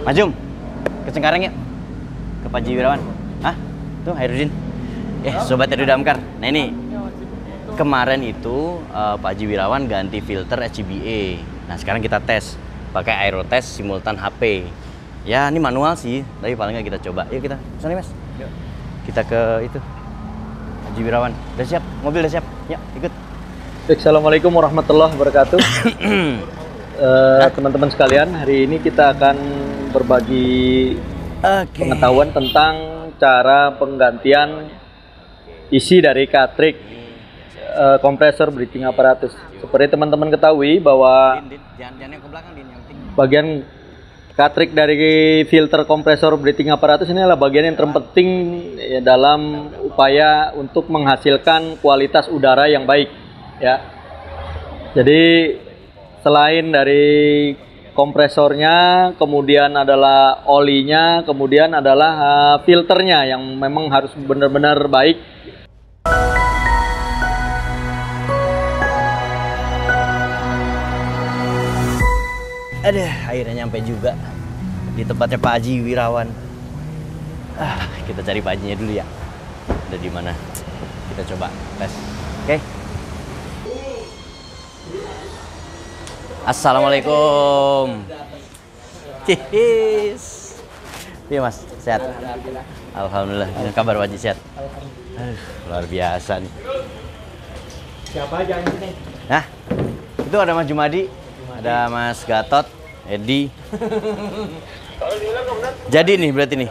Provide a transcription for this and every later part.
Majum, ke Cengkareng yuk. Ke Pak Haji Wirawan. Hah? Tuh, Hairudin. Sobat Edu Damkar. Nah ini, kemarin itu Pak Haji Wirawan ganti filter HCBA. Nah sekarang kita tes pakai Aerotest simultan HP. Ya ini manual sih, tapi paling nggak kita coba. Yuk kita, sana mas. Yuk. Kita ke itu Haji Wirawan. Udah siap? Mobil udah siap? Yuk ikut. Assalamualaikum warahmatullahi wabarakatuh. Teman-teman sekalian, hari ini kita akan berbagi pengetahuan tentang cara penggantian isi dari cartridge kompresor breathing apparatus. Seperti teman-teman ketahui bahwa bagian cartridge dari filter kompresor breathing apparatus ini adalah bagian yang terpenting dalam upaya untuk menghasilkan kualitas udara yang baik, ya. Jadi selain dari kompresornya, kemudian adalah olinya, kemudian adalah filternya yang memang harus benar-benar baik. Aduh, akhirnya nyampe juga di tempatnya Pak Haji Wirawan. Kita cari Pak Hajinya dulu ya. Ada di mana? Kita coba tes. Oke. Assalamualaikum. Cihis. Iya mas, sehat? Alhamdulillah. Gimana kabar Pak Haji, sehat? Luar biasa nih. Siapa aja ini? Nah, itu ada Mas Jumadi, ada Mas Gatot, Edi. Jadi nih berarti nih.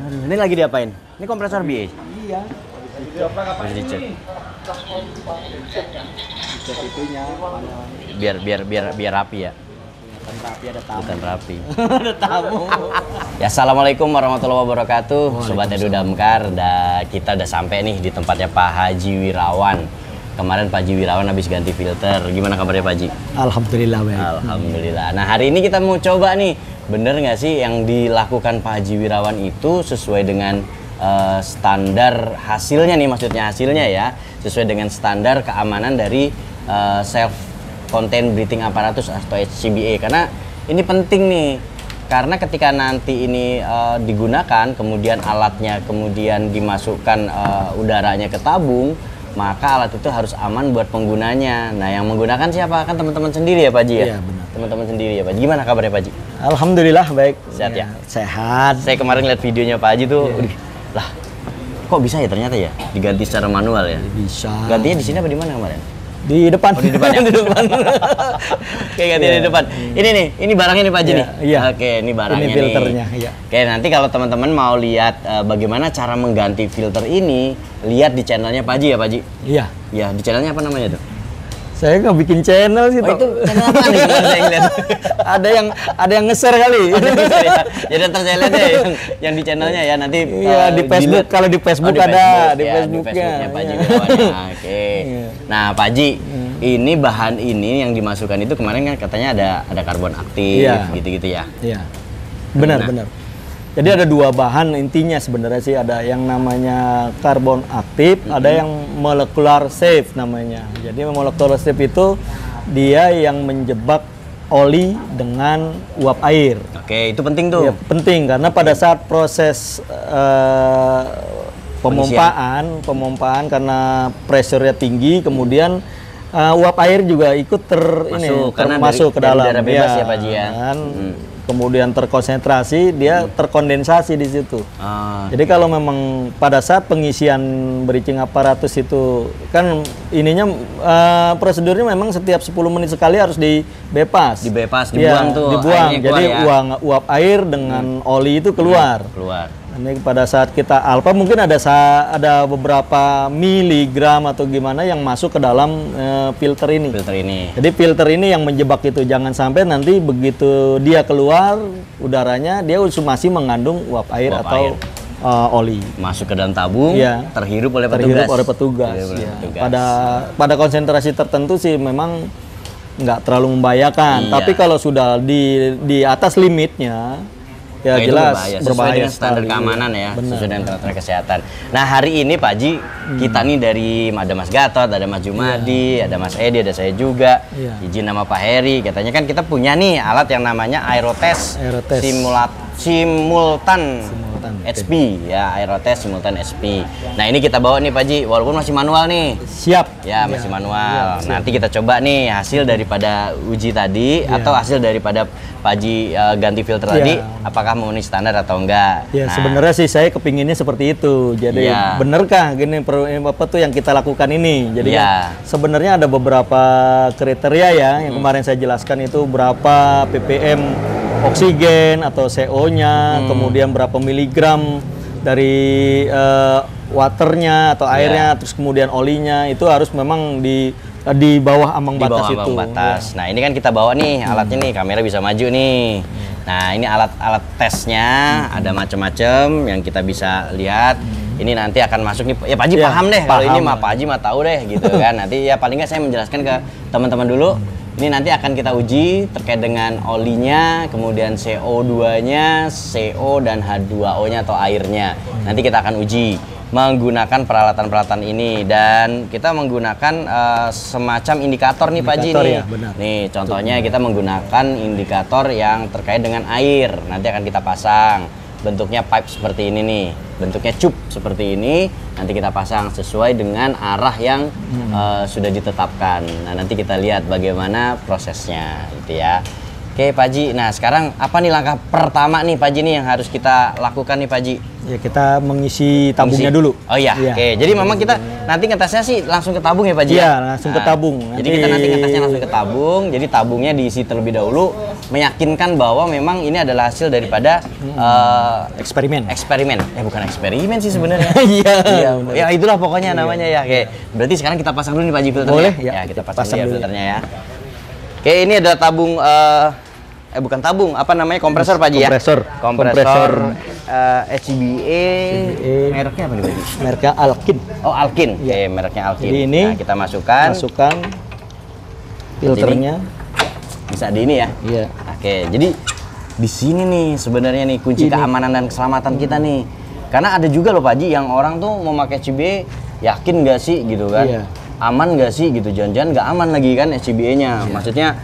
Aduh, ini lagi diapain? Ini kompresor BA? Iya. Masih dicek. Dicek itunya. Biar rapi ya. Bukan rapi, ada tamu. Bukan rapi. Ada tamu. Ya, assalamualaikum warahmatullahi wabarakatuh, Sobat Edu Damkar. Kita udah sampai nih di tempatnya Pak Haji Wirawan. Kemarin Pak Haji Wirawan habis ganti filter. Gimana kabarnya Pak Haji? Alhamdulillah baik. Alhamdulillah. Nah hari ini kita mau coba nih, bener nggak sih yang dilakukan Pak Haji Wirawan itu sesuai dengan standar hasilnya nih, maksudnya hasilnya ya, sesuai dengan standar keamanan dari self contained breathing apparatus atau HCBA. Karena ini penting nih, karena ketika nanti ini digunakan, kemudian alatnya kemudian dimasukkan udaranya ke tabung, maka alat itu harus aman buat penggunanya. Nah, yang menggunakan siapa? Kan teman-teman sendiri ya Pak Haji ya? Iya, benar. Teman-teman sendiri ya Pak Haji. Gimana kabarnya Pak Haji? Alhamdulillah baik. Sehat ya? Sehat. Saya kemarin lihat videonya Pak Haji tuh, lah kok bisa ya ternyata ya diganti secara manual ya? Bisa. Gantinya di sini apa di mana kemarin? Di depan. Oh, di depan ya? Di depan. Oke, gantinya di depan. Ini nih, ini barangnya nih Pak Haji nih? Iya. Oke, ini barangnya ini filternya, nih. iya. Oke, nanti kalau teman-teman mau lihat bagaimana cara mengganti filter ini, lihat di channelnya Pak Haji ya Pak Haji? Iya. Ya, di channelnya apa namanya tuh? Saya nggak bikin channel sih, Oh, Pak. itu channel apa nih? Saya ngeliat. ada yang nge-share kali. Oh, ya ntar saya lihat deh yang di channelnya ya nanti. Iya, di Facebook. Kalau di Facebook ada, di ya, Facebooknya. Di Facebooknya Pak Haji Wirawan ya. Oke. Nah Pak Haji, ini bahan ini yang dimasukkan itu kemarin kan katanya ada karbon aktif, gitu-gitu ya. Iya. Benar. Jadi ada dua bahan intinya sebenarnya sih, ada yang namanya karbon aktif, ada yang molecular safe namanya. Jadi molecular safe itu dia yang menjebak oli dengan uap air. Oke, itu penting tuh. Ya, penting karena pada saat proses pemompaan karena pressure-nya tinggi, kemudian uap air juga ikut termasuk ke dalam. Udara bebas ya Pak Haji ya. Kemudian terkonsentrasi, dia terkondensasi di situ. Jadi kalau memang pada saat pengisian breathing apparatus itu kan ininya prosedurnya memang setiap 10 menit sekali harus dibepas. Dibuang tuh. Dibuang. Jadi ya. Uap air dengan oli itu keluar. Ini pada saat kita alfa mungkin ada beberapa miligram atau gimana yang masuk ke dalam filter ini. Jadi filter ini yang menjebak itu, jangan sampai nanti begitu dia keluar udaranya dia masih mengandung uap air atau oli. Masuk ke dalam tabung, terhirup oleh petugas. Pada konsentrasi tertentu sih memang nggak terlalu membahayakan. Tapi kalau sudah di atas limitnya, ya itu jelas sesuai berbahaya dengan standar sekali. keamanan ya, Benar. sesuai dengan peraturan kesehatan. Nah hari ini Pak Haji, kita nih dari ada Mas Gatot, ada Mas Jumadi, ada Mas Edi, ada saya juga. Iya. Izin nama Pak Heri, katanya kan kita punya nih alat yang namanya Aerotest, Aerotest. Simultan SP ya, Aerotest Simultan SP. Nah ini kita bawa nih Pak Haji, walaupun masih manual nih. Siap. Ya masih manual. Nanti kita coba nih hasil daripada uji tadi atau hasil daripada Pak Haji ganti filter tadi, apakah memenuhi standar atau enggak. Ya Nah, sebenarnya sih saya kepinginnya seperti itu. Jadi benerkah gini apa tuh yang kita lakukan ini? Jadi kan sebenarnya ada beberapa kriteria ya yang kemarin saya jelaskan, itu berapa ppm oksigen atau CO-nya, kemudian berapa miligram dari waternya atau airnya, terus kemudian olinya, itu harus memang di bawah ambang batas itu. Batas. Nah, ini kan kita bawa nih alatnya nih, kamera bisa maju nih. Nah, ini alat tesnya ada macam-macam yang kita bisa lihat. Ini nanti akan masuk nih. Ya Pak Haji paham deh kalau ini mah Pak Haji mah tahu deh gitu kan. Nanti ya paling nggak saya menjelaskan ke teman-teman dulu. Ini nanti akan kita uji terkait dengan olinya, kemudian CO2-nya, CO dan H2O-nya atau airnya. Nanti kita akan uji menggunakan peralatan-peralatan ini, dan kita menggunakan semacam indikator nih Pak Haji nih. Ya, benar. Nih contohnya kita menggunakan indikator yang terkait dengan air. Nanti akan kita pasang. Bentuknya pipe seperti ini nih, bentuknya cup seperti ini. Nanti kita pasang sesuai dengan arah yang sudah ditetapkan. Nah nanti kita lihat bagaimana prosesnya gitu ya. Oke Pak Haji, nah sekarang apa nih langkah pertama nih Pak Haji nih yang harus kita lakukan nih Pak Haji? Ya kita mengisi tabungnya dulu. Oh iya, oke. Jadi memang kita nanti ngetesnya sih langsung ke tabung ya Pak Haji? Iya, langsung ke tabung. Jadi kita nanti ngetesnya langsung ke tabung. Jadi tabungnya diisi terlebih dahulu, meyakinkan bahwa memang ini adalah hasil daripada eksperimen. Bukan eksperimen sih sebenarnya. Iya. Ya itulah pokoknya namanya ya. Oke. Berarti sekarang kita pasang dulu nih Pak Haji filternya. Boleh ya. Kita pasang dulu ya filternya ya. Oke, ini ada tabung bukan tabung, apa namanya, kompresor Pak Haji ya? Kompresor HBA. Mereknya apa nih Pak Haji? Mereknya Alkin. Oh, Alkin. Oke, mereknya Alkin. Jadi ini nah, kita masukkan filternya. Bisa di ini ya? Iya. Oke, jadi di sini nih sebenarnya nih kunci keamanan dan keselamatan kita nih. Karena ada juga loh Pak Haji yang orang tuh mau pakai HBA, yakin nggak sih gitu kan? Iya. Aman nggak sih gitu, jangan-jangan nggak aman lagi kan HBA-nya. Maksudnya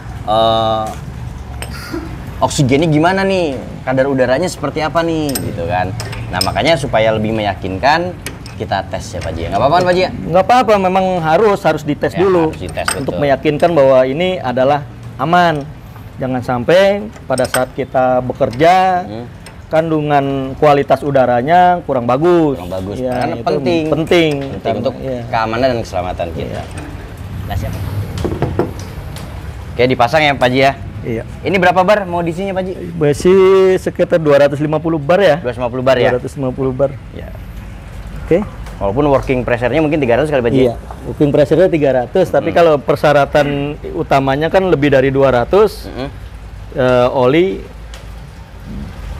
oksigennya gimana nih, kadar udaranya seperti apa nih gitu kan. Nah makanya supaya lebih meyakinkan kita tes ya Pak Haji. Nggak apa-apa Pak Haji ya? Nggak apa-apa, memang harus dites dulu harus dites, untuk betul. meyakinkan bahwa ini adalah aman. Jangan sampai pada saat kita bekerja kandungan kualitas udaranya kurang bagus. Ya, karena itu penting karena, untuk keamanan dan keselamatan kita. Nah siap. Oke, dipasang ya Pak Haji ya. Iya. Ini berapa bar mau diisinya Pak Haji? Besi sekitar 250 bar ya. 250 bar ya. 250 bar. Ya. Oke. Walaupun working pressure-nya mungkin 300 kali Pak Haji. Iya. Working pressure-nya 300, tapi kalau persyaratan utamanya kan lebih dari 200. Oli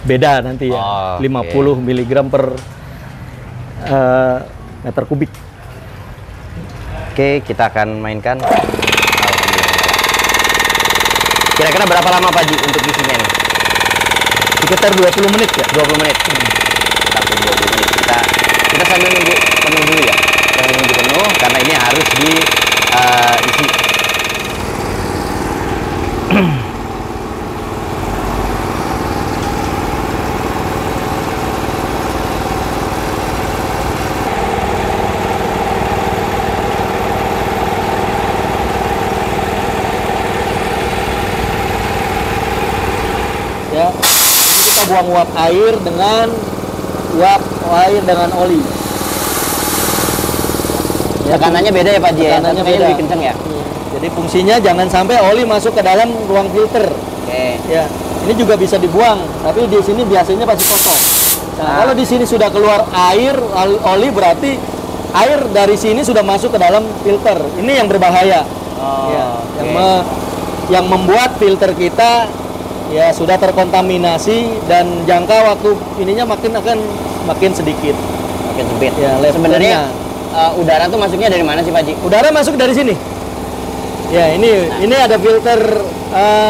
beda nanti ya. 50 mg per meter kubik. Oke, kita akan mainkan. Kira-kira berapa lama Pak Haji untuk isinya nih? Sekitar 20 menit ya. 20 menit. Kita tunggu 20 menit. Kita sambil nunggu penuh dulu ya. Kita nunggu penuh karena ini harus diisi. Ya, ini kita buang uap air dengan oli. Ya, Tekanannya beda ya Pak Haji ya? Tekanannya Tekanannya beda. lebih kencang ya? Jadi fungsinya jangan sampai oli masuk ke dalam ruang filter. Oke. Ya, ini juga bisa dibuang, tapi di sini biasanya pasti kosong. Nah, kalau di sini sudah keluar air, oli, berarti air dari sini sudah masuk ke dalam filter. Ini yang berbahaya. Yang membuat filter kita ya sudah terkontaminasi dan jangka waktu ininya makin sedikit. Makin sempit. Ya, sebenarnya udara tuh masuknya dari mana sih Pak Haji? Udara masuk dari sini. Ya, ini ada filter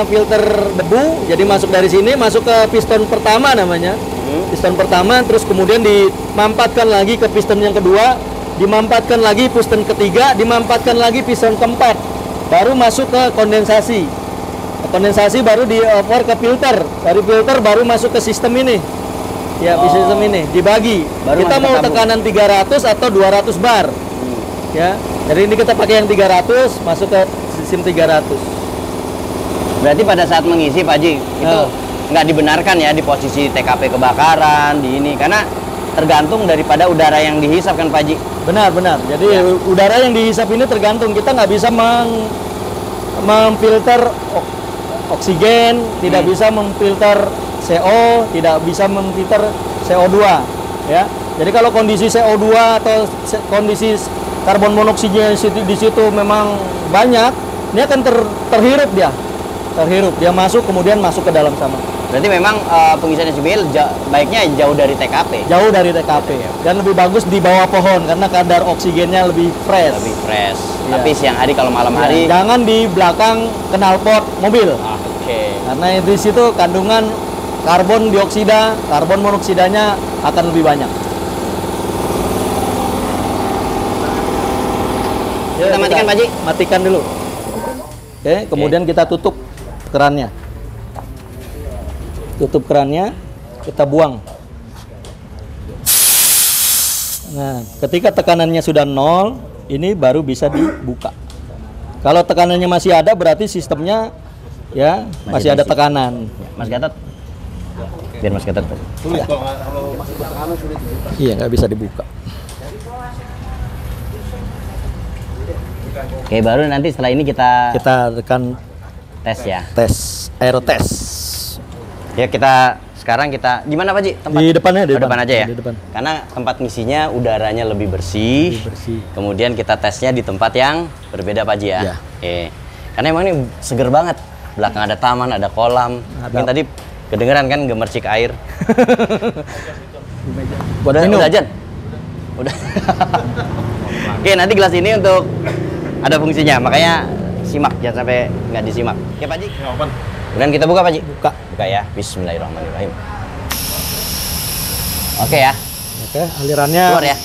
filter debu, jadi masuk dari sini masuk ke piston pertama namanya. Piston pertama, terus kemudian dimampatkan lagi ke piston yang kedua, dimampatkan lagi piston ketiga, dimampatkan lagi piston keempat, baru masuk ke kondensasi. Kondensasi baru di-over ke filter, dari filter baru masuk ke sistem ini. Ya, sistem ini dibagi. Baru kita mau tekanan 300 atau 200 bar. Ya, jadi ini kita pakai yang 300, masuk ke sistem 300. Berarti pada saat mengisi Pak Haji, itu nggak dibenarkan ya di posisi TKP kebakaran, di ini. Karena tergantung daripada udara yang dihisap kan Pak Haji? Benar, benar. Jadi udara yang dihisap ini tergantung. Kita nggak bisa memfilter oksigen, tidak bisa memfilter CO, tidak bisa memfilter CO2. Ya. Jadi kalau kondisi CO2 atau kondisi karbon monoksida di situ memang banyak, ini akan terhirup dia. Terhirup, dia masuk kemudian masuk ke dalam sana. Berarti memang pengisian SBL baiknya jauh dari TKP. Jauh dari TKP dan lebih bagus di bawah pohon karena kadar oksigennya lebih fresh. Lebih fresh. Tapi siang hari kalau malam hari jangan di belakang knalpot mobil. Oke. Karena di situ kandungan karbon dioksida, karbon monoksidanya akan lebih banyak. Kita matikan Pak Haji. Matikan dulu. Oke, kemudian kita tutup kerannya. Tutup kerannya, kita buang. Nah, ketika tekanannya sudah 0, ini baru bisa dibuka. Kalau tekanannya masih ada, berarti sistemnya ya masih ada tekanan. Mas Gatot. Biar Mas Gatot. Iya. Iya, nggak bisa dibuka. Oke, baru nanti setelah ini kita tekan tes ya. Tes, aerotes. Ya sekarang kita gimana Pak Haji? Di depannya, di depan aja ya. Di depan. Karena tempat ngisinya udaranya lebih bersih. Kemudian kita tesnya di tempat yang berbeda Pak Haji ya. Iya. Oke. Karena emang ini seger banget. Belakang ada taman, ada kolam. Mungkin tadi kedengeran kan gemercik air. Udah Jan? Udah. Oke, nanti gelas ini untuk ada fungsinya, makanya simak, jangan sampai nggak disimak. Oke Pak Haji. Kemudian kita buka Pak Haji. Buka ya. Bismillahirrahmanirrahim. Oke ya. Oke, alirannya keluar ya.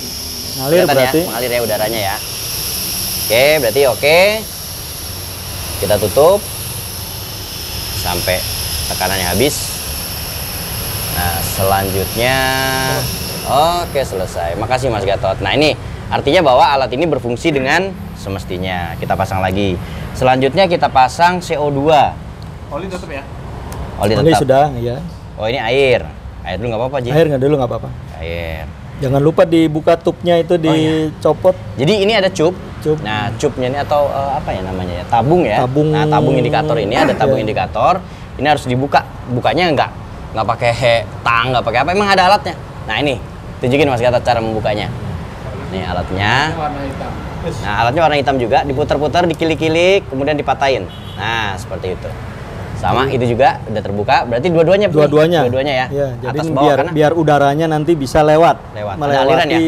Ngalir berarti. Ya, mengalir ya udaranya ya. Oke, berarti oke. Kita tutup sampai tekanannya habis. Nah, selanjutnya oke, selesai. Makasih Mas Gatot. Nah, ini artinya bahwa alat ini berfungsi dengan semestinya. Kita pasang lagi. Selanjutnya kita pasang CO2. Oli tetap ya? Oli tetap. Oli sudah, ya. Oh, ini air. Air dulu nggak apa-apa, Ji? Air nggak dulu nggak apa-apa. Air. Jangan lupa dibuka tubnya itu dicopot. Jadi ini ada cup. Cup. Nah, cupnya ini atau apa ya namanya ya? Tabung ya. Tabung. Nah, tabung indikator ini ada tabung indikator. Ini harus dibuka. Bukanya nggak pakai tang, nggak pakai apa. Emang ada alatnya. Nah, ini tunjukin Mas Gatot cara membukanya. Nih alatnya. Warna hitam. Nah, alatnya warna hitam juga, diputar-putar, dikilik-kilik, kemudian dipatahin. Nah, seperti itu. Sama itu juga udah terbuka, berarti dua-duanya ya. Ya, jadi atas bawah biar udaranya nanti bisa lewat. Ada aliran ya.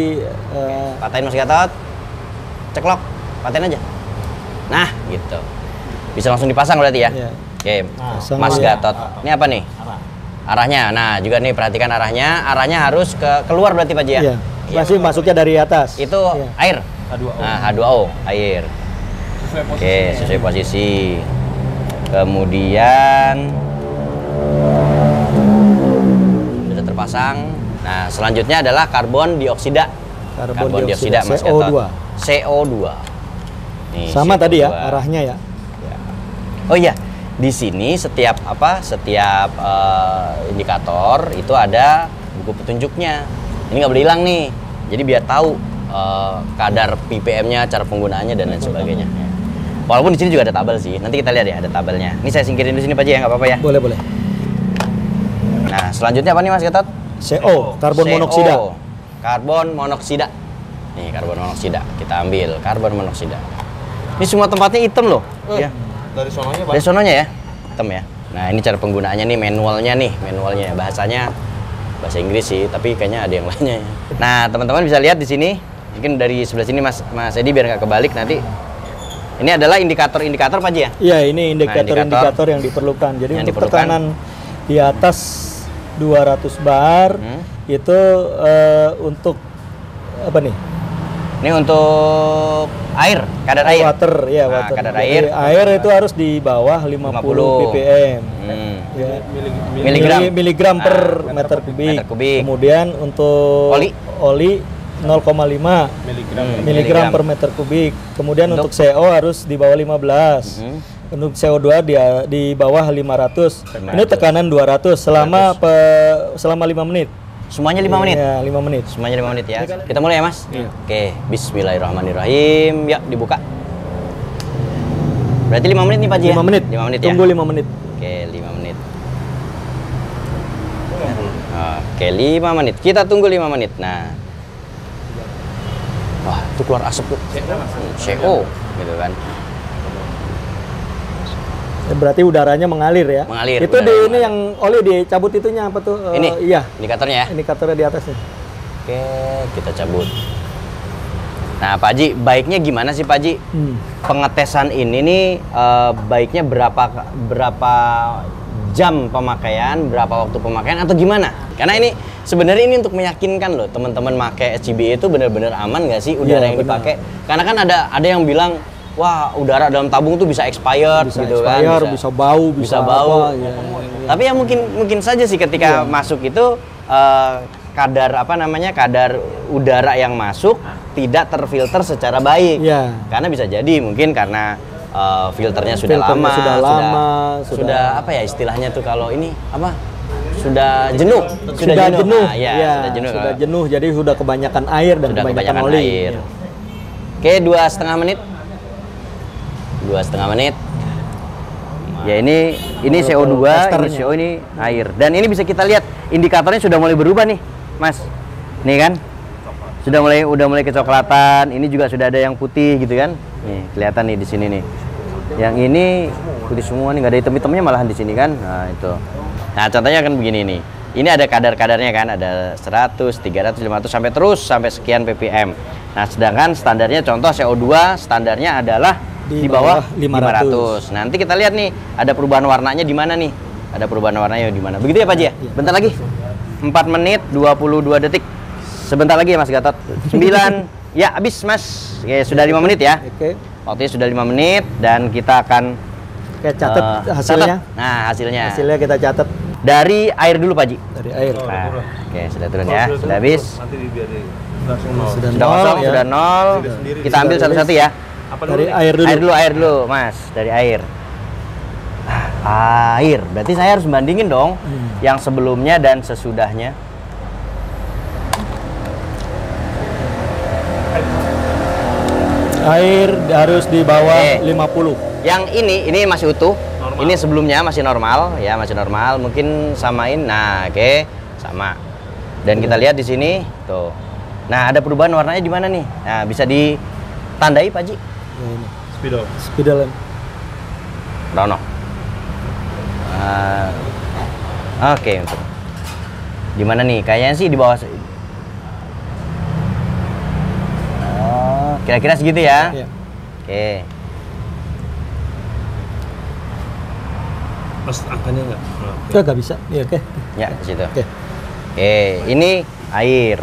Patahin Mas Gatot. Ceklok, patahin aja. Nah, gitu. Bisa langsung dipasang berarti ya. Ya. Oke, Mas Gatot. Ini apa nih? Arahnya. Nah, juga nih perhatikan arahnya. Arahnya harus keluar berarti Pak Ji ya. Iya. Masih masuknya dari atas. Itu air. H2O. Nah, H2O, air. Oke, sesuai posisi. Kemudian sudah terpasang. Nah, selanjutnya adalah karbon dioksida. Karbon dioksida Mas Gatot. CO2. Nih, sama CO2. tadi ya arahnya ya. Oh iya, di sini setiap indikator itu ada buku petunjuknya. Ini nggak boleh hilang nih. Jadi biar tahu kadar ppm-nya, cara penggunaannya dan lain sebagainya. Walaupun di sini juga ada tabel sih. Nanti kita lihat ya, ada tabelnya. Ini saya singkirin di sini Pak Ji ya, nggak apa-apa ya. Boleh. Nah, selanjutnya apa nih Mas Gatot? CO, karbon monoksida. Karbon monoksida. Nih, karbon monoksida. Kita ambil karbon monoksida. Ini semua tempatnya hitam loh. Ya. Dari sononya, Pak. Dari sononya ya, hitam ya. Nah, ini cara penggunaannya nih, manualnya. Bahasanya bahasa Inggris sih, tapi kayaknya ada yang lainnya ya. Nah, teman-teman bisa lihat di sini. Mungkin dari sebelah sini Mas Edi biar nggak kebalik nanti. Ini adalah indikator-indikator Pak Haji ya? Iya, ini indikator-indikator yang diperlukan. Jadi yang untuk diperlukan. tekanan di atas 200 bar itu untuk apa nih? Ini untuk air, kadar air. Water, ya Nah, water. kadar Jadi air. air itu harus di bawah 50 ppm. Ya. Miligram per meter kubik. Meter kubik. Kemudian untuk oli 0,5 miligram per meter kubik. Kemudian untuk CO harus di bawah 15. Untuk CO2 di bawah 500. Ini tekanan 200 selama 5 menit. Semuanya 5 menit? Ya, 5 menit. Semuanya 5 menit ya. Kita mulai ya Mas? Oke, bismillahirrahmanirrahim. Ya, dibuka. Berarti 5 menit nih Pak Haji ya? 5 menit. 5 menit ya? Tunggu 5 menit. Oke, 5 menit. Oke, 5 menit. Kita tunggu 5 menit. Nah. Wah, itu keluar asap tuh. CO gitu kan. Berarti udaranya mengalir ya? Mengalir, Itu di udaranya ini yang oli dicabut itunya apa tuh? Ini? Iya. Indikatornya ya? Indikatornya di atasnya. Oke, kita cabut. Nah, Pak Haji, baiknya gimana sih Pak Haji? Pengetesan ini nih baiknya berapa jam pemakaian, berapa waktu pemakaian atau gimana? Karena ini sebenarnya ini untuk meyakinkan loh teman-teman pakai SCBA itu benar-benar aman nggak sih udara yang dipakai? Karena kan ada yang bilang wah udara dalam tabung tuh bisa expired gitu kan, bisa bau, bisa bau. apa, ya. Tapi ya mungkin saja sih ketika masuk itu kadar udara yang masuk tidak terfilter secara baik. Iya. Karena bisa jadi mungkin karena filternya sudah apa ya istilahnya tuh kalau ini apa? Sudah jenuh. Sudah jenuh. Nah, ya, sudah jenuh. Jadi sudah kebanyakan air dan kebanyakan oli. Air. Oke, 2,5 menit. 2,5 menit. Ya ini CO2, ini CO, ini air. Dan ini bisa kita lihat indikatornya sudah mulai berubah nih, Mas. Nih kan? Udah mulai kecoklatan. Ini juga sudah ada yang putih gitu kan? Nih, kelihatan nih di sini nih. Yang ini putih semua nih, nggak ada hitam-hitamnya malahan di sini kan? Nah, itu. Nah, contohnya kan begini nih. Ini ada kadar-kadarnya kan, ada 100, 300, 500 sampai sekian ppm. Nah, sedangkan standarnya contoh CO2 standarnya adalah di bawah 500. Nanti kita lihat nih, ada perubahan warnanya di mana nih? Ada perubahan warnanya di mana? Begitu ya Pak Haji ya? Bentar lagi. 4 menit 22 detik. Sebentar lagi ya Mas Gatot. 9. Ya, habis Mas. Oke, sudah 5 menit ya. Oke. Waktunya sudah 5 menit dan kita akan catat hasilnya. Nah, hasilnya. Hasilnya kita catat. Dari air dulu Pak Haji. Dari air. Nah, oke, sudah turun ya. Sudah habis. Nanti dibiarin langsung nol. Sudah Kosong, ya. sudah 0. Kita ambil satu-satu ya. Dari air dulu. Air dulu, Mas. Dari air. Air. Berarti saya harus bandingin dong yang sebelumnya dan sesudahnya. Air harus di bawah 50. Yang ini masih utuh. Normal. Ini sebelumnya masih normal, ya masih normal. Mungkin samain. Nah, oke, sama. Dan kita lihat di sini, tuh. Nah, ada perubahan warnanya di mana nih? Nah, bisa ditandai, Pak Haji. Ya, ini. Spidol. Rono. Oke, untuk di mana nih? Kayaknya sih di bawah. Kira-kira segitu ya. Iya. Oke. Mas angkanya nggak? Nggak bisa. Iya, oke. Ya, di situ. Oke. Oke, ini air.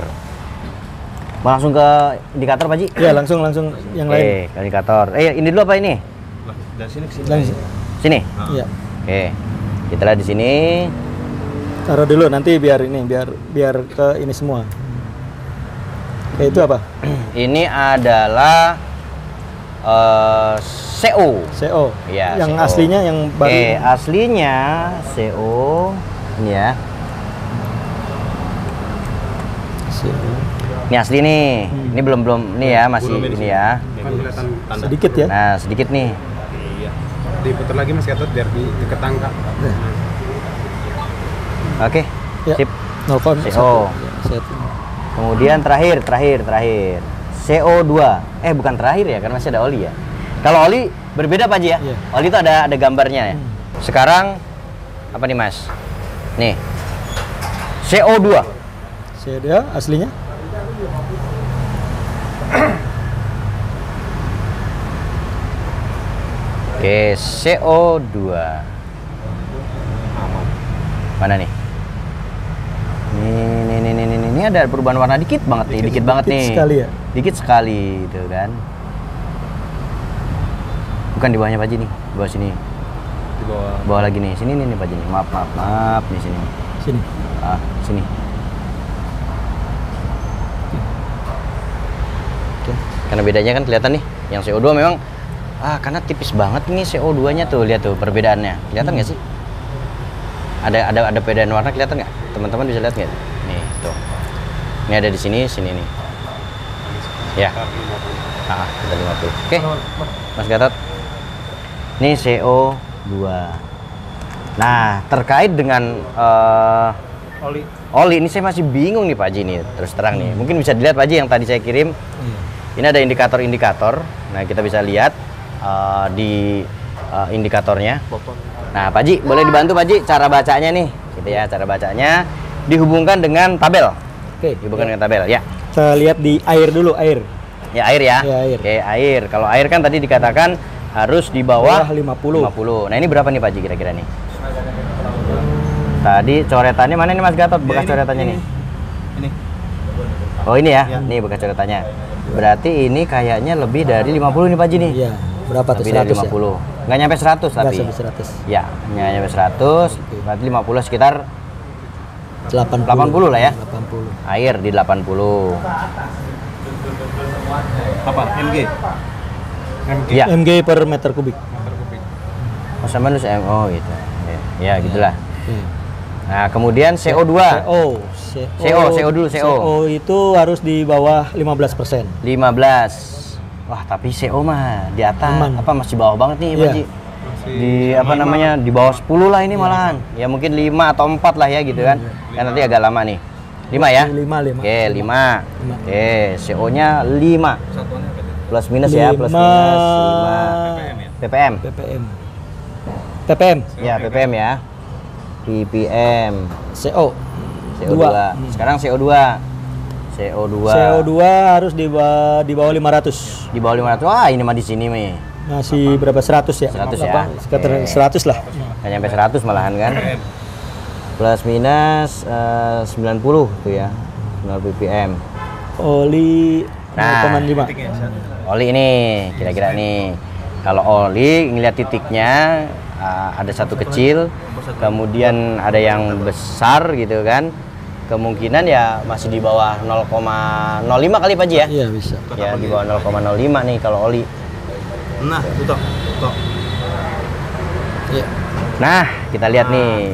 Mau langsung ke indikator Pak Haji? Iya, langsung yang lain. Oke, ke indikator. Ini dulu apa ini? Dari sini ke sini. Langsung. Sini. Iya. Oke. Kita lihat di sini. Taruh dulu nanti biar ke ini semua. Oke, itu apa? Ini adalah CO. CO. Iya, Yang CO. aslinya yang baru. Oke, aslinya CO ini ya. CO. Ini asli nih. Ini belum ini ya, masih Belum ini ya. Kan kelihatan tanda. Sedikit ya. Nah, sedikit nih. Iya. Diputar lagi Mas Gatot biar deket angka. Oke. Ya. Sip. 0,1. CO. Ya, Kemudian terakhir. CO2. Bukan terakhir ya, karena masih ada oli ya. Kalau oli berbeda Pak Haji ya? Iya. Oli itu ada gambarnya ya. Sekarang apa nih Mas? Nih. CO2. CO2 aslinya. Oke, CO2. Mana nih? Ini ada perubahan warna dikit banget nih, dikit banget nih. Sekali ya. Dikit sekali gitu kan. Bukan di bawahnya Pak Haji nih, di bawah sini. Di bawah. Bawah lagi nih, sini nih Pak Haji nih. Maaf nih sini. Sini. Sini. Oke. Karena bedanya kan kelihatan nih, yang CO2 memang karena tipis banget nih CO2-nya tuh, lihat tuh perbedaannya. Kelihatan nggak sih? Ada perbedaan warna kelihatan nggak? Teman-teman bisa lihat nggak? Nih, tuh. Ini ada di sini nih. Ya. Kita 50. Oke. Mas Gatot. Ini CO2. Nah, terkait dengan oli ini saya masih bingung nih Pak Haji nih, terus terang nih. Mungkin bisa dilihat Pak Haji yang tadi saya kirim. Ini ada indikator-indikator. Nah, kita bisa lihat di indikatornya. Nah, Pak Haji, boleh dibantu Pak Haji cara bacanya nih, gitu ya, cara bacanya dihubungkan dengan tabel. Oke. Dihubungkan dengan tabel, ya. Kita lihat di air dulu, air. Ya, air ya. Ya, air. Oke, air. Kalau air kan tadi dikatakan harus di bawah 50. Nah, ini berapa nih Pak Haji kira-kira nih? Tadi coretannya mana nih Mas Gatot? Bekas coretannya nih. Ini. Oh, ini ya. Nih bekas coretannya. Berarti ini kayaknya lebih dari 50 nih Pak Haji nih. Iya. Berapa tuh? Lebih dari 100 50. ya? Nggak nyampe 100 tapi. Nggak sampai 100. Ya, nggak nyampe 100. Berarti 50 sekitar 80 lah ya. 80. Air di 80. Apa? MG. Ya. mg per meter kubik. Oh, sama lu oh gitu. Ya, gitulah. Oke. Nah, kemudian CO2. CO dulu, CO. CO itu harus di bawah 15%. 15. Wah, tapi CO mah di atas. Aman. Apa masih bawah banget nih, Pak Haji? Di apa namanya? Di bawah 10 lah ini malahan. Ya mungkin 5 atau 4 lah ya gitu kan. Kan nanti agak lama nih. 5 ya? 5. Oke, 5. Oke, CO-nya 5. Plus minus ya, plus minus 5 ppm. ppm. Ya, ppm ya. ppm. CO. CO2. Sekarang CO2. CO2 harus di bawah 500. Di bawah 500. Wah, ini mah di sini nih. Masih berapa 100 ya? 100 ya. Sekitar Oke. 100 lah. Nggak nyampe 100 malahan kan. Plus minus 90 tuh ya. 0 ppm. Oli Nah. 0,5. Oli ini kira-kira nih. Kalau oli ngeliat titiknya ada satu kecil, kemudian ada yang besar gitu kan. Kemungkinan ya masih di bawah 0,05 kali Pak Haji ya. Iya, bisa. Ya di bawah 0,05 nih kalau oli. Nah, tuh. Iya. Nah, kita lihat nih.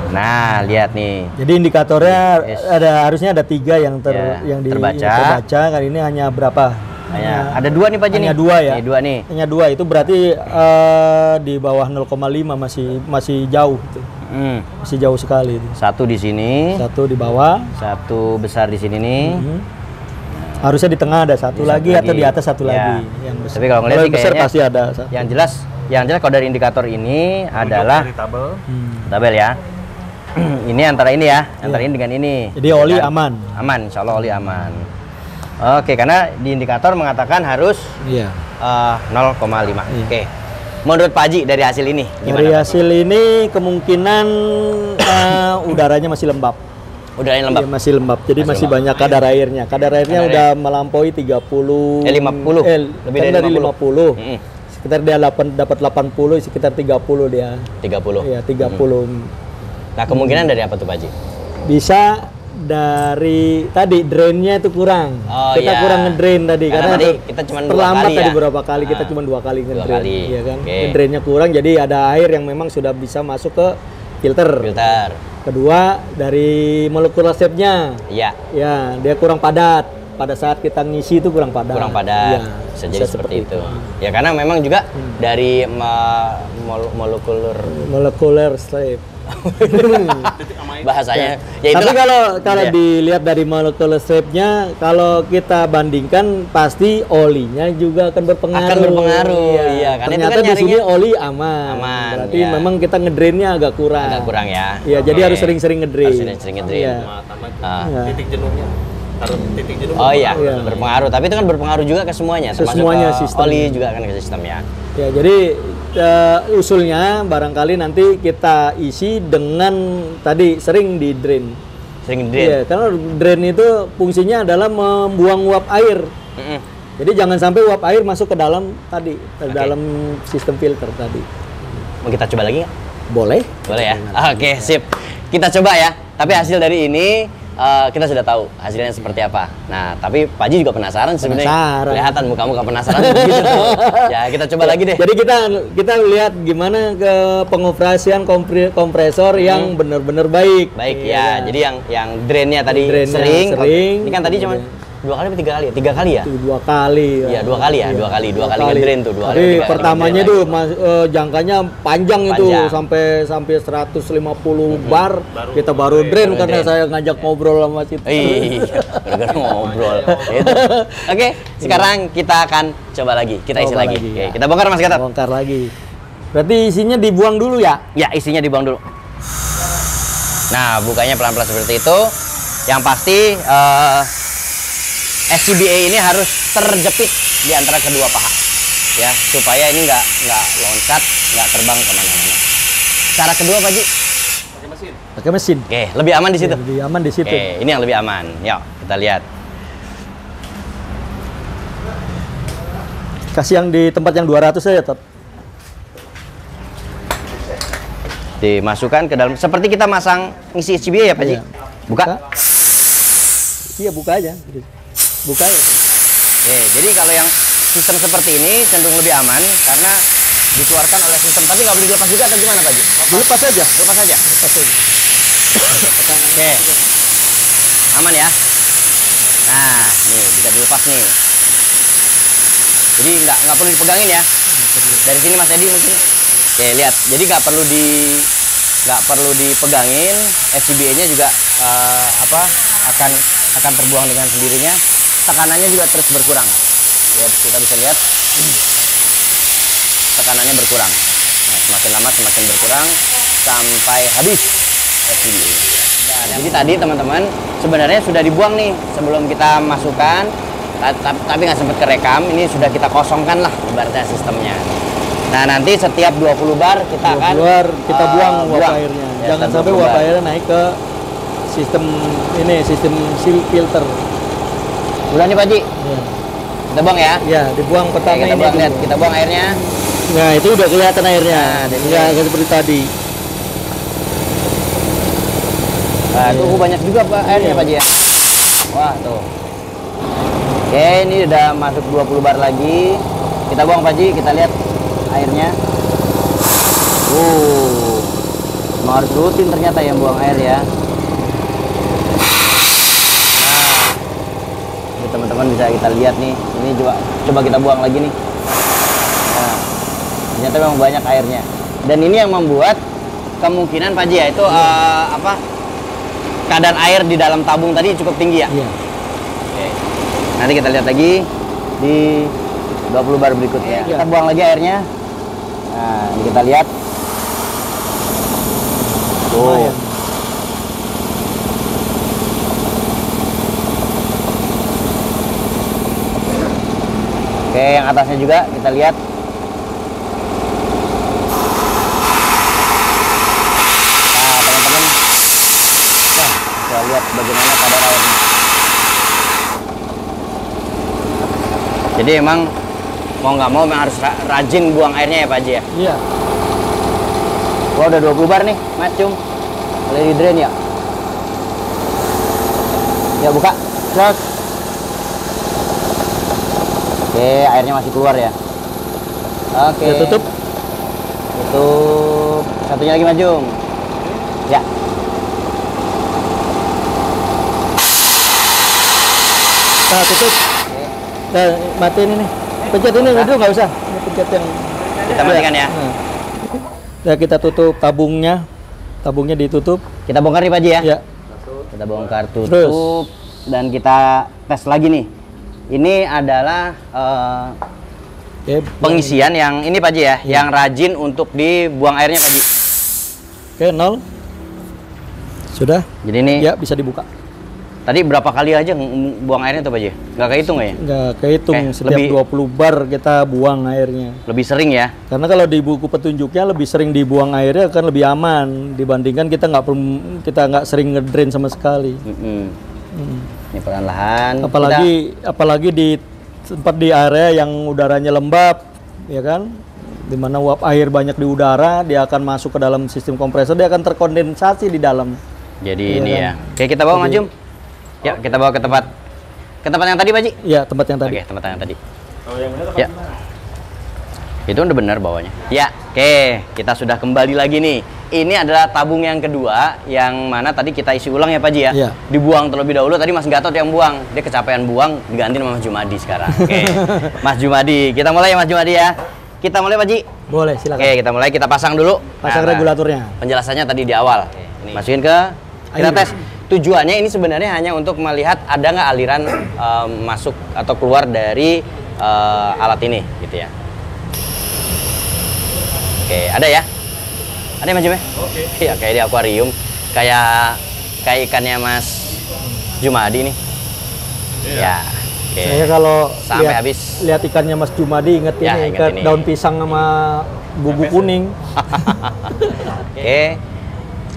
Nah, lihat nih. Jadi indikatornya Yes. harusnya ada 3 yang Ya, terbaca. terbaca. Kali ini hanya berapa? Hanya ada 2 nih Pak Haji nih. Hanya 2 ya. Nih, 2 nih. Hanya 2 itu berarti di bawah 0,5 masih jauh itu. Masih jauh sekali itu. Satu di sini, Satu di bawah. satu besar di sini nih. Harusnya di tengah ada satu Di lagi satu atau lagi. di atas satu Ya. lagi yang besar. Tapi kalau ngeliat sih yang besar kayaknya pasti ada satu. Yang jelas kalau dari indikator ini adalah tabel ya. Ini antara ini ya, antara ini dengan ini. Jadi oli Kan? aman. Aman, insya Allah oli aman. Oke, karena di indikator mengatakan harus Iya. 0,5. Iya. Oke. Menurut Pak Haji dari hasil ini gimana? Dari Pak? hasil ini kemungkinan udaranya masih lembab. Udah ini lembab. Iya, masih lembab. Jadi masih banyak kadar airnya. Kadar airnya Kadar udah melampaui 30. 50. Lebih Kan dari 50. Mm-mm. Sekitar dia dapat 80, sekitar 30 dia. 30. Iya, 30. Nah, kemungkinan dari apa tuh Pak Haji? Bisa dari tadi drainnya itu kurang. Oh, Kita iya. kurang ngedrain tadi Karena tadi kita cuma 2 terlambat kali tadi ya? beberapa kali kita Ah, cuma 2 kali 2 ngedrain. kali. Iya kan? Oke. Ngedrainnya kurang jadi ada air yang memang sudah bisa masuk ke filter. Filter. Kedua dari molekular shape-nya. Iya. Ya, dia kurang padat. Pada saat kita ngisi itu kurang padat. Kurang padat. Iya, Bisa jadi seperti itu. Ya karena memang juga dari Molekular shape. bahasanya ya Tapi itulah. kalau Iya. dilihat dari molecular shape-nya, kalau kita bandingkan pasti olinya juga akan berpengaruh. Akan berpengaruh, iya. Karena itu Ternyata kan di sini nyarinya oli aman. aman, Berarti iya. memang kita ngedrainnya agak kurang. Agak kurang ya. Iya, jadi Oke. harus sering-sering ngedrain. Harus sering-sering ngedrain. Iya. Ah. Iya. Titik jenuhnya. taruh titiknya dulu. Oh iya, Iya. berpengaruh. Tapi itu kan berpengaruh juga ke semuanya, termasuk Semuanya ke sistem. oli juga kan ke sistemnya. Ya, jadi usulnya barangkali nanti kita isi dengan tadi sering di drain. Sering drain. Iya, karena drain itu fungsinya adalah membuang uap air. Mm-mm. Jadi jangan sampai uap air masuk ke dalam tadi, ke dalam sistem filter tadi. Mau kita coba lagi nggak? Boleh? Boleh ya? Oke, sip. Kita coba ya. Tapi hasil dari ini kita sudah tahu hasilnya seperti apa. Nah, tapi Pak Haji juga penasaran sebenarnya. Penasaran. Kelihatan muka-muka penasaran begitu tuh. Ya, kita coba lagi deh. Jadi kita lihat gimana ke pengoperasian kompresor yang benar-benar baik. Baik Iya ya. kan? Jadi yang drainnya tadi Drainnya sering. sering. Ini kan tadi cuma 2 kali atau 3 kali ya? 3 kali ya? Itu 2 kali. Iya, 2 kali ya, 2 kali ngedrain tuh, 2 kali. Tapi ngedrain pertamanya lagi. tuh jangkanya panjang itu Panjang. sampai 150 bar kita baru drain karena saya ngajak ngobrol sama situ. Iya, gara-gara ngobrol. Gitu. Oke, sekarang kita akan coba lagi. Kita isi Coba lagi. lagi, Oke, ya. kita bongkar Mas Gatot. Bongkar lagi. Berarti isinya dibuang dulu ya? Ya, isinya dibuang dulu. Nah, bukanya pelan-pelan seperti itu. Yang pasti SCBA ini harus terjepit di antara kedua paha, ya, supaya ini nggak loncat, nggak terbang kemana-mana. Cara kedua, Pak Haji? Pakai mesin. Oke, lebih aman di situ. Ya, lebih aman di situ. Oke, ini yang lebih aman. Yuk, kita lihat. Kasih yang di tempat yang 200 saja, Tot. Dimasukkan ke dalam, seperti kita masang ngisi SCBA ya, Pak Haji? Iya. Buka. Iya, buka aja. Buka ya. Oke, jadi kalau yang sistem seperti ini cenderung lebih aman karena dikeluarkan oleh sistem. Tapi nggak boleh dilepas juga atau gimana, Pak Haji? Dilepas aja. Lepas aja. Lepas aja. Oke, aman ya. Nah, nih bisa dilepas nih. Jadi nggak perlu dipegangin ya. Dari sini Mas Edi mungkin. Oke, lihat. Jadi nggak perlu dipegangin. SCBA-nya juga akan terbuang dengan sendirinya. Tekanannya juga terus berkurang. Lihat, kita bisa lihat tekanannya berkurang. Nah, semakin lama semakin berkurang sampai habis SCBA. Nah, jadi tadi teman-teman sebenarnya sudah dibuang nih sebelum kita masukkan, tapi nggak sempat kerekam. Ini sudah kita kosongkan lah ibaratnya sistemnya. Nah, nanti setiap 20 bar kita akan buang uap airnya. Ya, Jangan setiap sampai 20 uap bar. airnya naik ke sistem seal filter. Udah nih Pak Haji, Ya. kita buang ya. Ya, dibuang Oke, pertama kita ini buang, dulu. lihat, kita buang airnya. Nah, itu udah kelihatan airnya. Nah, dari Enggak sini. seperti tadi. Nah, tuh banyak juga Pak airnya Iya. Pak Haji ya. Wah, tuh. Oke, ini udah masuk 20 bar lagi. Kita buang Pak Haji, kita lihat airnya. Emang harus rutin ternyata yang buang air ya. Nah, ini teman-teman bisa kita lihat nih. Ini coba kita buang lagi nih. Nah, ternyata memang banyak airnya. Dan ini yang membuat kemungkinan Pak Haji ya itu keadaan air di dalam tabung tadi cukup tinggi ya. Iya. Oke. Nanti kita lihat lagi di 20 bar berikutnya. Iya. Kita buang lagi airnya. Nah, ini kita lihat. Tuh. Lumayan. Oke, yang atasnya juga kita lihat. Nah, teman-teman. Nah, kita lihat bagaimana kadar airnya. Jadi emang mau nggak mau memang harus rajin buang airnya ya Pak Haji ya. Iya. Wah, udah 20 bar nih, Mas Cum. Boleh di drain ya? Ya, buka. Cek. Oke, airnya masih keluar ya. Oke. Ya, tutup. Tutup. Satunya lagi Mas Cum. Ya. Nah, tutup. Nah, matiin ini. Pencet ini dulu nggak usah. Ini pencet yang Kita matikan ya. Nah. Nah, kita tutup tabungnya. Tabungnya ditutup. Kita bongkar nih Pak Haji ya. Ya. Kita bongkar, tutup. Terus. Dan kita tes lagi nih. Ini adalah Oke. pengisian yang ini Pak Haji ya, yang rajin untuk dibuang airnya Pak Haji. Oke, 0. Sudah. Jadi ini Ya, bisa dibuka. Tadi berapa kali aja buang airnya tuh Pak Ji? Nggak kehitung nggak ya? Nggak kehitung, setiap lebih, 20 bar kita buang airnya. Lebih sering ya? Karena kalau di buku petunjuknya lebih sering dibuang airnya kan lebih aman dibandingkan kita nggak sering ngedrain sama sekali. Ini perlahan-lahan. Apalagi di tempat di area yang udaranya lembab, ya kan? Dimana uap air banyak di udara, dia akan masuk ke dalam sistem kompresor, dia akan terkondensasi di dalam. Jadi ini kan? Ya. Oke, kita bawa Mas Jum. Ya, kita bawa ke tempat yang tadi, Pak Ji? Iya, tempat yang tadi. Oke, tempat yang tadi. Oh, yang benar tempat ya. Itu udah benar bawanya. Ya, oke, kita sudah kembali lagi nih. Ini adalah tabung yang kedua, yang mana tadi kita isi ulang ya Pak Ji ya? Iya. Dibuang terlebih dahulu, tadi Mas Gatot yang buang. Dia kecapean buang, diganti sama Mas Jumadi sekarang. Oke, Mas Jumadi. Kita mulai ya Mas Jumadi ya. Kita mulai Pak Ji? Boleh, silakan. Oke, kita mulai, kita pasang dulu. Pasang regulatornya. Penjelasannya tadi di awal. Oke, masukin ke, kita tes. Tujuannya ini sebenarnya hanya untuk melihat ada nggak aliran masuk atau keluar dari alat ini, gitu ya. Oke, ada ya? Ada Mas Jum ya? Oke. Iya, kayak di akuarium, kayak ikannya Mas Jumadi nih. Ya. Oke. Saya kalau sampai habis lihat ikannya Mas Jumadi inget ya, ini, ikan daun pisang sama bubuk kuning. Oke.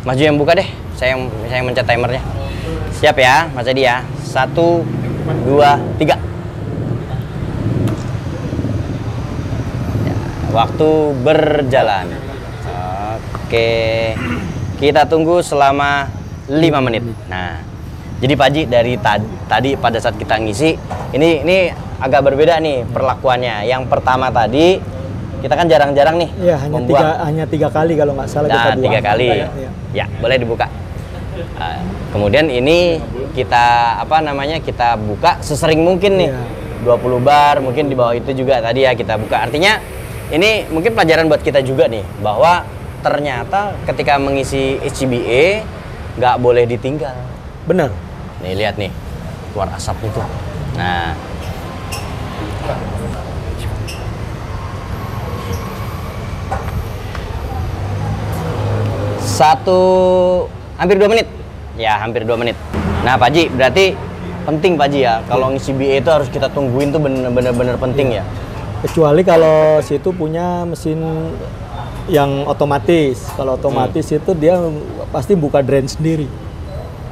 Mas Jum yang buka deh. Saya yang mencet timernya. Siap ya, Mas Edi ya. 1, 2, 3. Ya, waktu berjalan. Oke. Kita tunggu selama 5 menit. Nah, jadi Pak Ji dari tadi pada saat kita ngisi, ini agak berbeda nih perlakuannya. Yang pertama tadi kita kan jarang-jarang nih. Iya, hanya tiga kali kalau nggak salah kita buang. 3 kali. Ya, boleh dibuka. Kemudian ini kita kita buka sesering mungkin nih. 20 bar, mungkin di bawah itu juga tadi ya kita buka. Artinya ini mungkin pelajaran buat kita juga nih, bahwa ternyata ketika mengisi HCBA nggak boleh ditinggal. Benar. Nih lihat nih, keluar asap itu. Nah, hampir 2 menit. Ya, hampir 2 menit. Nah, Pak Ji, berarti penting Pak Ji ya, kalau ngisi BA itu harus kita tungguin tuh bener-bener penting ya. Kecuali kalau situ punya mesin yang otomatis. Kalau otomatis itu dia pasti buka drain sendiri.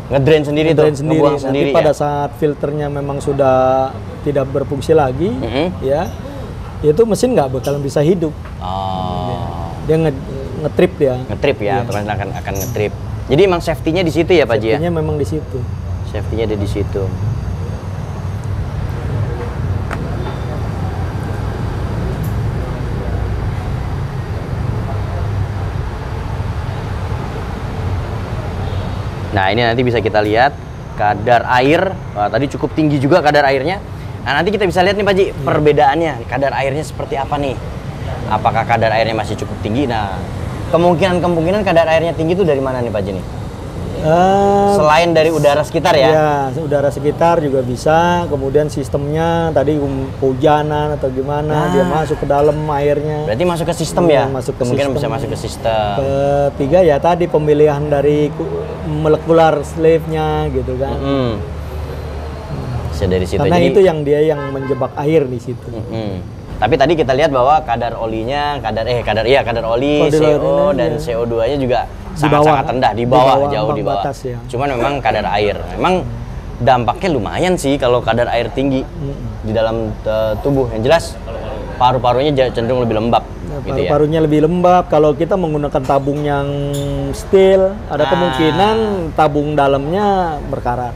Ngedrain sendiri tuh, ngebuang Nanti sendiri pada ya? saat filternya memang sudah tidak berfungsi lagi, ya, itu mesin nggak bakalan bisa hidup. Oh. Dia ngetrip dia. Ngetrip ya, otomatis akan ngetrip. Jadi emang safety-nya di situ ya Pak Ji ya? Safety-nya memang di situ. Safety-nya ada di situ. Nah, ini nanti bisa kita lihat kadar air. Wah, tadi cukup tinggi juga kadar airnya. Nah, nanti kita bisa lihat nih Pak Ji, perbedaannya. Kadar airnya seperti apa nih? Apakah kadar airnya masih cukup tinggi? Nah, kemungkinan kadar airnya tinggi itu dari mana nih Pak Ji nih? Selain dari udara sekitar ya? Ya, udara sekitar juga bisa. Kemudian sistemnya tadi kehujanan atau gimana, dia masuk ke dalam airnya. Berarti masuk ke sistem ya? Masuk ke Kemungkinan sistem. bisa masuk ke sistem. Ketiga ya tadi pemilihan dari molekular slave-nya gitu kan. Bisa dari situ. Karena jadi, itu yang dia yang menjebak air di situ. Tapi tadi kita lihat bahwa kadar olinya, kadar oli, CO dan CO2-nya juga sangat rendah, di bawah jauh di bawah. Batas, ya. Cuman memang kadar air, memang dampaknya lumayan sih kalau kadar air tinggi di dalam tubuh. Yang jelas paru-parunya cenderung lebih lembab. Gitu ya. Paru-parunya lebih lembab. Kalau kita menggunakan tabung yang steel, ada kemungkinan tabung dalamnya berkarat.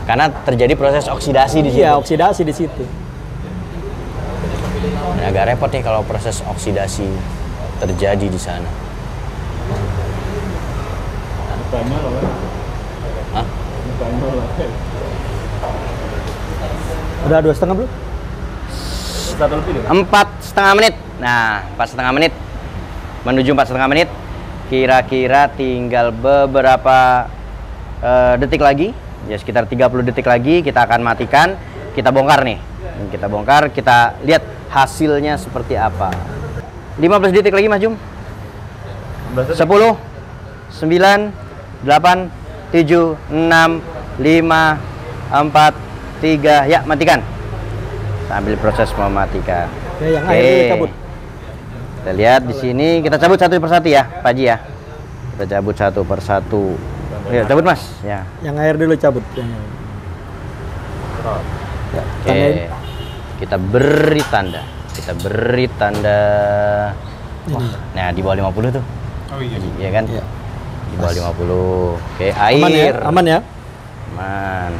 Karena terjadi proses oksidasi di situ. Iya, oksidasi di situ. Dan agak repot nih kalau proses oksidasi terjadi di sana. Hah? Udah 2,5 belum? 4,5 menit. Nah, 4,5 menit menuju 4,5 menit. Kira-kira tinggal beberapa detik lagi, ya sekitar 30 detik lagi kita akan matikan. Kita bongkar nih. Kita bongkar, kita lihat hasilnya seperti apa. 15 detik lagi Mas Jum. 10, 9, 8, 7, 6, 4, 3, ya matikan. Sambil proses mematikan. Ya, yang air dulu cabut. Kita lihat di sini, kita cabut satu persatu ya, Pak Haji ya. Kita cabut satu persatu. Ya, cabut Mas. Ya. Yang air dulu cabut. Ya. Oke. Kita beri tanda. Kita beri tanda. Nah, di bawah 50 tuh. Oh iya. Iya kan? Iya. Di bawah 50. Oke, Aman ya? air. Aman ya? Aman.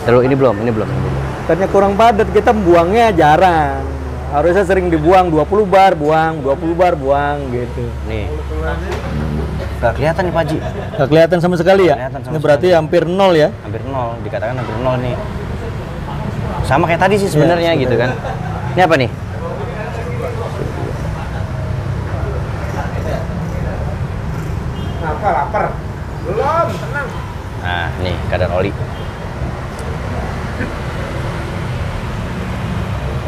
Terus ini belum. Karena kurang padat, kita buangnya jarang. Harusnya sering dibuang, 20 bar buang, 20 bar buang gitu. Nih. Gak kelihatan nih Pak Haji. Gak kelihatan sama sekali ya? Kelihatan sama Ini berarti hampir nol ya? Hampir nol, dikatakan hampir nol nih. Sama kayak tadi sih sebenarnya gitu kan. Ini apa nih? Kenapa lapar? Belum, tenang. Nah, nih kadar oli.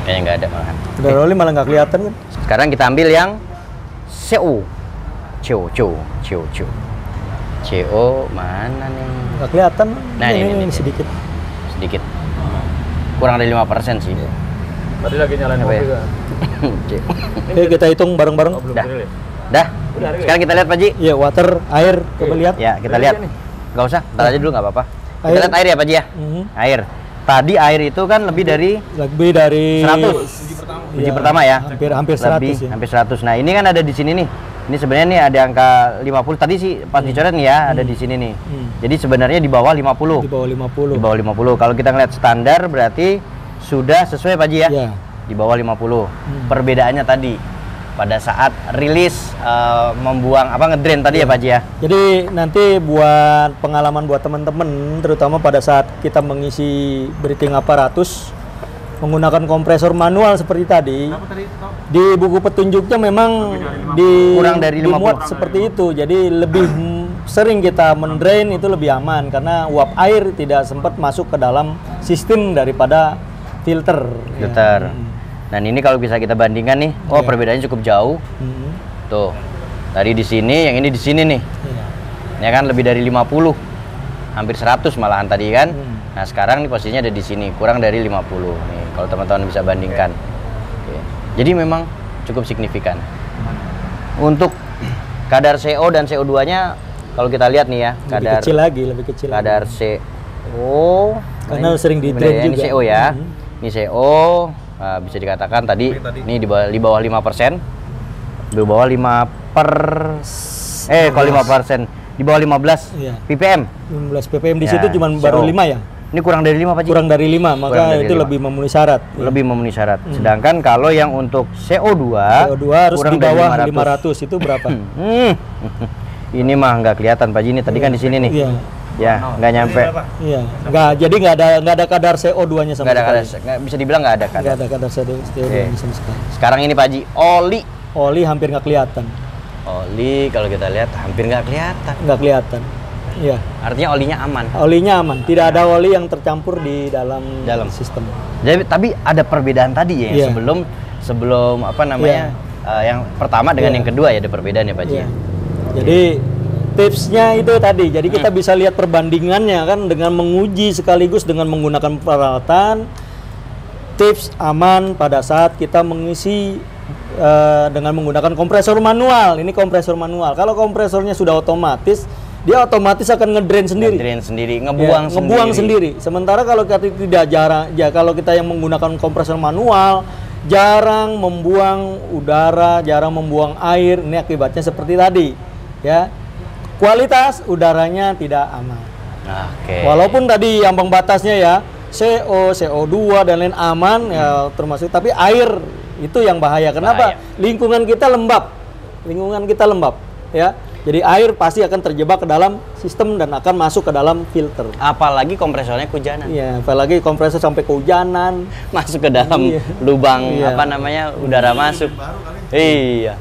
Kayaknya nggak ada malahan. Kadar oli malah nggak kelihatan kan? Sekarang kita ambil yang CO. CO mana nih? Nggak kelihatan. Nah, ini sedikit. Sedikit. Kurang dari 5% sih. Tadi lagi nyalain Apa ya? mobil kan? Oke, kita hitung bareng-bareng. Dah. Sekarang kita lihat Pak Haji. Iya, water, air, coba lihat. Ya, kita lihat. Nggak usah, ntar aja dulu nggak apa-apa. Kita Air. lihat air ya Pak Haji ya. Mhm. Air. Tadi air itu kan lebih dari Lebih dari 100. Uji Iya, pertama ya. Hampir 100 Lebih, ya. hampir 100. Nah, ini kan ada di sini nih. Ini sebenarnya nih ada angka 50. Tadi sih pas dicoret nih ya, ada di sini nih. Jadi sebenarnya di bawah 50. Di bawah 50. Di bawah 50. Kalau kita ngeliat standar berarti sudah sesuai Pak Haji ya. Iya. Di bawah 50. Perbedaannya tadi pada saat rilis membuang ngedrain tadi ya Pak Haji ya. Jadi nanti buat pengalaman buat teman-teman, terutama pada saat kita mengisi breathing aparatus menggunakan kompresor manual seperti tadi. Di buku petunjuknya memang Kurang dari 50. dimuat seperti itu. Jadi lebih sering kita mendrain itu lebih aman karena uap air tidak sempat masuk ke dalam sistem daripada filter. Filter. Dan ini kalau bisa kita bandingkan nih, oh perbedaannya cukup jauh. Mhm. Tuh. Tadi di sini, yang ini di sini nih. Iya. Ya kan lebih dari 50. Hampir 100 malahan tadi kan. Nah, sekarang nih posisinya ada di sini, kurang dari 50. Nih, kalau teman-teman bisa bandingkan. Oke. Jadi memang cukup signifikan. Untuk kadar CO dan CO2-nya kalau kita lihat nih ya, Lebih kecil lagi, lebih kecil. kadar CO Karena sering di drain ini juga. CO ya. Ini CO bisa dikatakan tadi ini di bawah 5%. Di bawah 5 kalau 5% di bawah 15 Iya. ppm. 15 ppm di Ya, situ cuma baru CO. 5 ya. Ini kurang dari 5 Pak Ji? Kurang dari 5, Kurang maka dari itu 5. lebih memenuhi syarat. Lebih memenuhi syarat. Sedangkan kalau yang untuk CO2 CO2 harus kurang di dari bawah 500 itu berapa? Ini mah nggak kelihatan Pak Ji, ini tadi kan di sini nih. Iya. Ya, nggak nyampe. Iya. Jadi nggak ada kadar CO2-nya sama Nggak ada sekali. kadar, bisa dibilang nggak ada Nggak kadar. ada kadar CO2-nya sama sekali. Sekarang ini Pak Ji, oli. Oli hampir nggak kelihatan. Oli kalau kita lihat hampir nggak kelihatan. Nggak kelihatan. Iya. Artinya olinya aman. Olinya aman. Tidak ada oli yang tercampur di dalam sistem. Jadi tapi ada perbedaan tadi ya Iya. sebelum apa namanya yang pertama dengan yang kedua ya ada perbedaannya Pak Ji. Iya. Jadi tipsnya itu tadi. Jadi kita bisa lihat perbandingannya kan dengan menguji sekaligus dengan menggunakan peralatan. Tips aman pada saat kita mengisi dengan menggunakan kompresor manual. Ini kompresor manual. Kalau kompresornya sudah otomatis, dia otomatis akan ngedrain sendiri. Ngedrain sendiri, Ya, ngebuang sendiri. Sementara kalau kita tidak kalau kita yang menggunakan kompresor manual jarang membuang udara, jarang membuang air. Ini akibatnya seperti tadi, ya. Kualitas udaranya tidak aman. Oke. Walaupun tadi ambang batasnya ya CO, CO2 dan lain aman ya termasuk, tapi air itu yang bahaya. Kenapa? Bahaya. Lingkungan kita lembab, ya. Jadi air pasti akan terjebak ke dalam sistem dan akan masuk ke dalam filter. Apalagi kompresornya kehujanan. Iya, apalagi kompresor sampai kehujanan. Masuk ke dalam Iya. lubang Iya. udara masuk. Iya.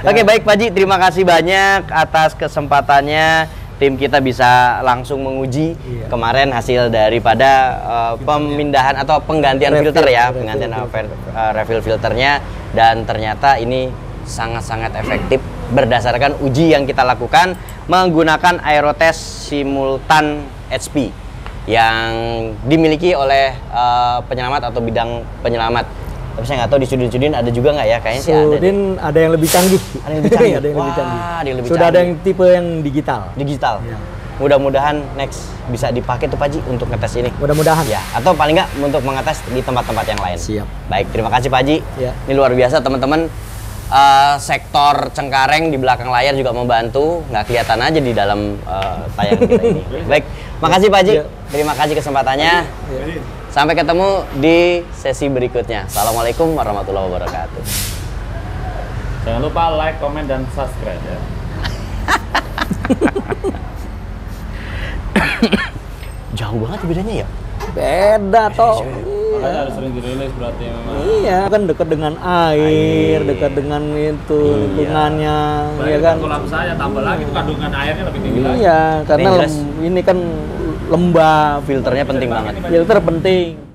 Oke, baik Pak Ji, terima kasih banyak atas kesempatannya. Tim kita bisa langsung menguji kemarin hasil daripada pemindahan atau penggantian filter ya, penggantian refill filternya, dan ternyata ini sangat-sangat efektif berdasarkan uji yang kita lakukan menggunakan aerotest simultan HP yang dimiliki oleh penyelamat atau bidang penyelamat. Tapi saya nggak tahu di Sudin ada juga nggak ya? Kayaknya sih ada. Sudin ada yang lebih canggih. Ada yang lebih canggih. Ada yang lebih Wah, canggih. ada yang lebih Sudah ada canggih. yang tipe yang digital. Digital. Ya. Mudah-mudahan next bisa dipakai tuh Pak Haji untuk ngetes ini. Mudah-mudahan. Ya, atau paling nggak untuk mengetes di tempat-tempat yang lain. Siap. Baik, terima kasih Pak Haji. Ya. Ini luar biasa teman-teman. Sektor Cengkareng di belakang layar juga membantu, nggak kelihatan aja di dalam tayangan kita ini. Baik, makasih Pak Haji. Ya. Terima kasih kesempatannya. Ya. Sampai ketemu di sesi berikutnya. Assalamualaikum warahmatullahi wabarakatuh. Jangan lupa like, comment, dan subscribe ya. Jauh banget bedanya ya? Beda toh. Makanya harus sering dirilis berarti memang. Iya, kan dekat dengan air, dekat dengan itu lingkungannya, ya kan. Kolam saya tambah lagi tuh kandungan airnya lebih tinggi lagi. Iya, karena Ini jelas. ini kan lembab, Filternya penting banget. filter penting.